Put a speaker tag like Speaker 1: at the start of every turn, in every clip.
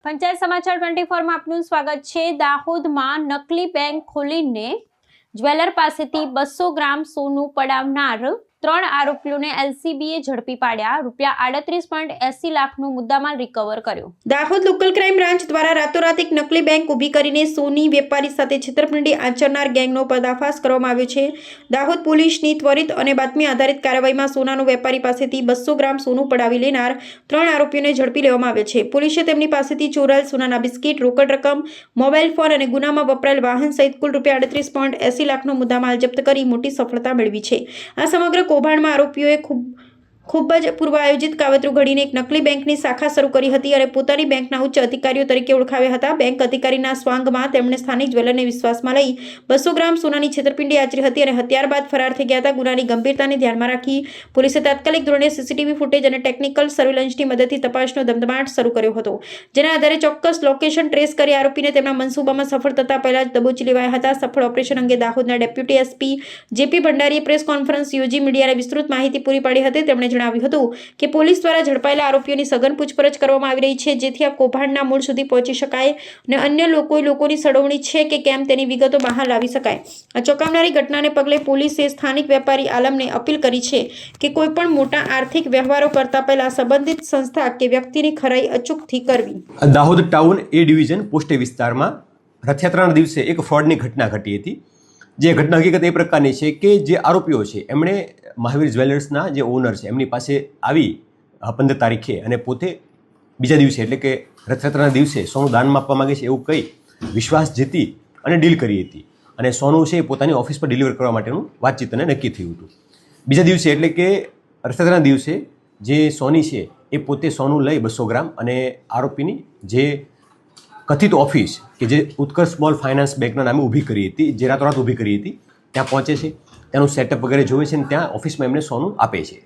Speaker 1: પંચાયત સમાચાર 24 માં આપનું સ્વાગત છે। દાહોદમાં નકલી બેંક ખોલીને જ્વેલર પાસેથી 200 ગ્રામ સોનું પડાવનાર 3 આરોપીઓને એલસીબીએ ઝડપી પાડ્યા। ₹38.80 લાખનો મુદ્દામાલ રિકવર કર્યો। દાહોદ લોકલ ક્રાઇમ બ્રાન્ચ દ્વારા રાતોરાત એક નકલી બેંક ઊભી કરીને સોની વેપારી સાથે છેતરપિંડી આચરનાર ગેંગનો પર્દાફાશ કરવામાં આવ્યો છે। દાહોદ પોલીસની ત્વરિત અને બાતમી આધારિત કાર્યવાહીમાં સોનાનો વેપારી પાસેથી 200 ગ્રામ સોનું પડાવી લેનાર 3 આરોપીઓને ઝડપી લેવામાં આવ્યા છે। પોલીસે તેમની પાસેથી ચોરાયેલ સોનાના બિસ્કિટ, રોકડ રકમ, મોબાઈલ ફોન અને ગુનામાં વપરાયેલ વાહન સહિત કુલ ₹38.80 લાખનો મુદ્દામાલ જપ્ત કરી મોટી સફળતા મેળવી છે। આ સમગ્ર કૌભાંડમાં આરોપીઓએ ખૂબ જ પૂર્વ આયોજિત કાવતરું ઘડીને એક નકલી બેંકની શાખા શરૂ કરી હતી અને પોતાની બેંકના ઉચ્ચ અધિકારીઓ તરીકે ઓળખાવ્યા હતા। બેંક અધિકારીના સ્વાંગમાં તેમણે સ્થાનિક જ્વેલરને વિશ્વાસમાં લઈ 200 ગ્રામ સોનાની છેતરપિંડી આચરી હતી અને હત્યાર બાદ ફરાર થઈ ગયા હતા। ગુનાની ગંભીરતાને ધ્યાનમાં રાખી પોલીસે તાત્કાલિક ધોરણે સીસીટીવી ફૂટેજ અને ટેકનિકલ સર્વેલન્સની મદદથી તપાસનો ધમધમાટ શરૂ કર્યો હતો, જેના આધારે ચોક્કસ લોકેશન ટ્રેસ કરી આરોપીને તેમના મનસૂબામાં સફળ થતા પહેલા જ દબોચી લેવાયા હતા। સફળ ઓપરેશન અંગે દાહોદના ડેપ્યુટી એસપી જેપી ભંડારીએ પ્રેસ કોન્ફરન્સ યોજી મીડિયાને વિસ્તૃત માહિતી પૂરી પાડી હતી। તેમણે જણાવ્યું હતું કે પોલીસ દ્વારા ઝડપાયેલા આરોપીઓની સઘન પૂછપરછ કરવામાં આવી રહી છે, જેથી આ કૌભાંડના મૂળ સુધી પહોંચી શકાય અને અન્ય લોકોની સડોવણી છે કે કેમ તેની વિગતો બહાર લાવી શકાય। આ ચોંકાવનારી ઘટનાને પગલે પોલીસે સ્થાનિક વેપારી આલમને અપીલ કરી છે કે કોઈપણ મોટા આર્થિક વ્યવહારો કરતા પહેલા સંબંધિત સંસ્થા કે વ્યક્તિની ખરાઈ અચૂકથી કરવી।
Speaker 2: દાહોદ ટાઉન એ ડિવિઝન પોસ્ટે વિસ્તારમાં રથયાત્રાના દિવસે એક ફ્રોડની ઘટના ઘટી હતી। જે ઘટના હકીકત એ પ્રકારની છે કે જે આરોપીઓ છે એમણે મહાવીર જ્વેલર્સના જે ઓનર છે એમની પાસે આવી 15 તારીખે અને પોતે બીજા દિવસે એટલે કે રથયાત્રાના દિવસે સોનું દાનમાં આપવા માગે છે એવું કહી વિશ્વાસ જીતી અને ડીલ કરી હતી અને સોનું છે એ પોતાની ઓફિસ પર ડિલિવર કરવા માટેનું વાતચીત અને નક્કી થયું હતું। બીજા દિવસે એટલે કે રથયાત્રાના દિવસે જે સોની છે એ પોતે સોનું લઈ 200 ગ્રામ અને આરોપીની જે કથિત ઓફિસ કે જે ઉત્કર્ષ સ્મોલ ફાઇનાન્સ બેંકના નામે ઊભી કરી હતી, જે રાતોરાત ઊભી કરી હતી, ત્યાં પહોંચે છે, ત્યાંનું સેટઅપ વગેરે જોવે છે અને ત્યાં ઓફિસમાં એમને સોનું આપે છે।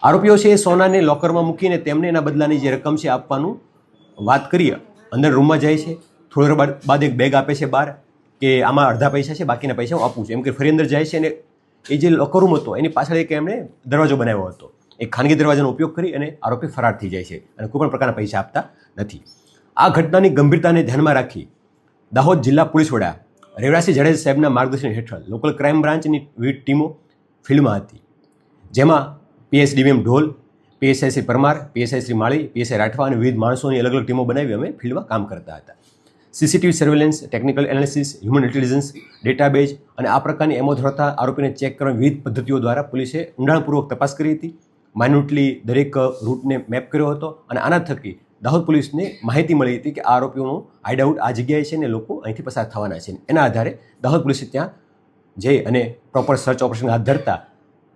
Speaker 2: આરોપીઓ છે એ સોનાને લોકરમાં મૂકીને તેમને એના બદલાની જે રકમ છે આપવાનું વાત કરી અંદર રૂમમાં જાય છે। થોડી વાર બાદ એક બેગ આપે છે બહાર કે આમાં અડધા પૈસા છે, બાકીના પૈસા હું આપું છું એમ કે ફરી અંદર જાય છે અને એ જે લોકર રૂમ હતો એની પાછળ એક એમણે દરવાજો બનાવ્યો હતો, એક ખાનગી દરવાજાનો ઉપયોગ કરી અને આરોપી ફરાર થઈ જાય છે અને કોઈ પણ પ્રકારના પૈસા આપતા નથી। આ ઘટનાની ગંભીરતાને ધ્યાનમાં રાખી દાહોદ જિલ્લા પોલીસ વડા રેવરાસિંહ જાડેજા સાહેબના માર્ગદર્શન હેઠળ લોકલ ક્રાઇમ બ્રાન્ચની વિવિધ ટીમો ફિલ્ડમાં હતી, જેમાં પીએસડીવીએમ ઢોલ, પીએસઆઈ શ્રી પરમાર, પીએસઆઈ શ્રી માળી, પીએસઆઈ રાઠવા અને વિવિધ માણસોની અલગ અલગ ટીમો બનાવી અમે ફિલ્ડમાં કામ કરતા હતા। CCTV surveillance, technical analysis, human intelligence, database અને આ પ્રકારની એમો ધરાવતા આરોપીને ચેક કરવાની વિવિધ પદ્ધતિઓ દ્વારા પોલીસે ઊંડાણપૂર્વક તપાસ કરી હતી, માઇન્યુટલી દરેક રૂટને મેપ કર્યો હતો અને આના થકી દાહોદ પોલીસને માહિતી મળી હતી કે આ આરોપીઓનું હાઇડઆઉટ આ જગ્યાએ છે અને લોકો અહીંથી પસાર થવાના છે। એના આધારે દાહોદ પોલીસે ત્યાં જઈ અને પ્રોપર સર્ચ ઓપરેશન હાથ ધરતા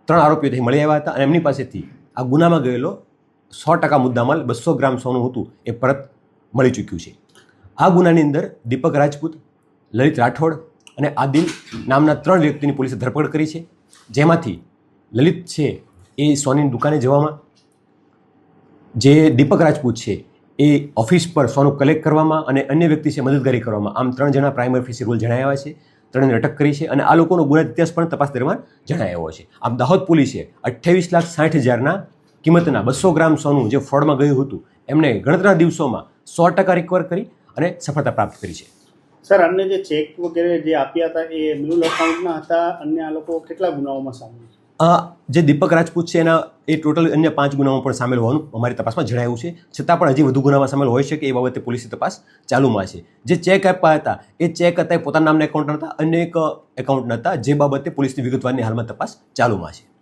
Speaker 2: 3 આરોપીઓ ત્યાં મળી આવ્યા હતા અને એમની પાસેથી આ ગુનામાં ગયેલો 100% મુદ્દામાલ 200 ગ્રામ સોનું હતું એ પરત મળી ચૂક્યું છે। આ ગુનાની અંદર દીપક રાજપૂત, લલિત રાઠોડ અને આદિલ નામના 3 વ્યક્તિની પોલીસે ધરપકડ કરી છે, જેમાંથી લલિત છે એ સોનીની દુકાને જવામાં, જે દીપક રાજપૂત છે એ ઓફિસ પર સોનું કલેક્ટ કરવામાં અને અન્ય વ્યક્તિ છે મદદગારી કરવામાં, આમ 3 જણા પ્રાઇમરી ઓફિસર રોલ જણાવ્યા છે, 3ને અટક કરી છે અને આ લોકોનો ગુના ઇતિહાસ પણ તપાસ દરમિયાન જણાવ્યો છે। આમ દાહોદ પોલીસે 28,60,000ના કિંમતના 200 ગ્રામ સોનું જે ફ્રોડમાં ગયું હતું એમને ગણતરીના દિવસોમાં 100% રિકવર કરી અને સફળતા પ્રાપ્ત કરી છે।
Speaker 3: સર, અન્ય જે ચેક વગેરે જે આપ્યા હતા એ મ્યુલ એકાઉન્ટના હતા, અન્ય આ લોકો કેટલા ગુનાઓમાં સામેલ છે?
Speaker 2: જે દીપક રાજપૂત છે એના એ ટોટલ અન્ય 5 ગુનામાં પણ સામેલ હોવાનું અમારી તપાસમાં જણાવ્યું છે, છતાં પણ હજી વધુ ગુનામાં સામેલ હોઈ શકે એ બાબતે પોલીસની તપાસ ચાલુમાં છે। જે ચેક આપ્યા હતા એ ચેક હતા એ પોતાના નામના એકાઉન્ટ હતા, અન્ય એક એકાઉન્ટ હતા, જે બાબતે પોલીસની વિગતવારની હાલમાં તપાસ ચાલુમાં છે।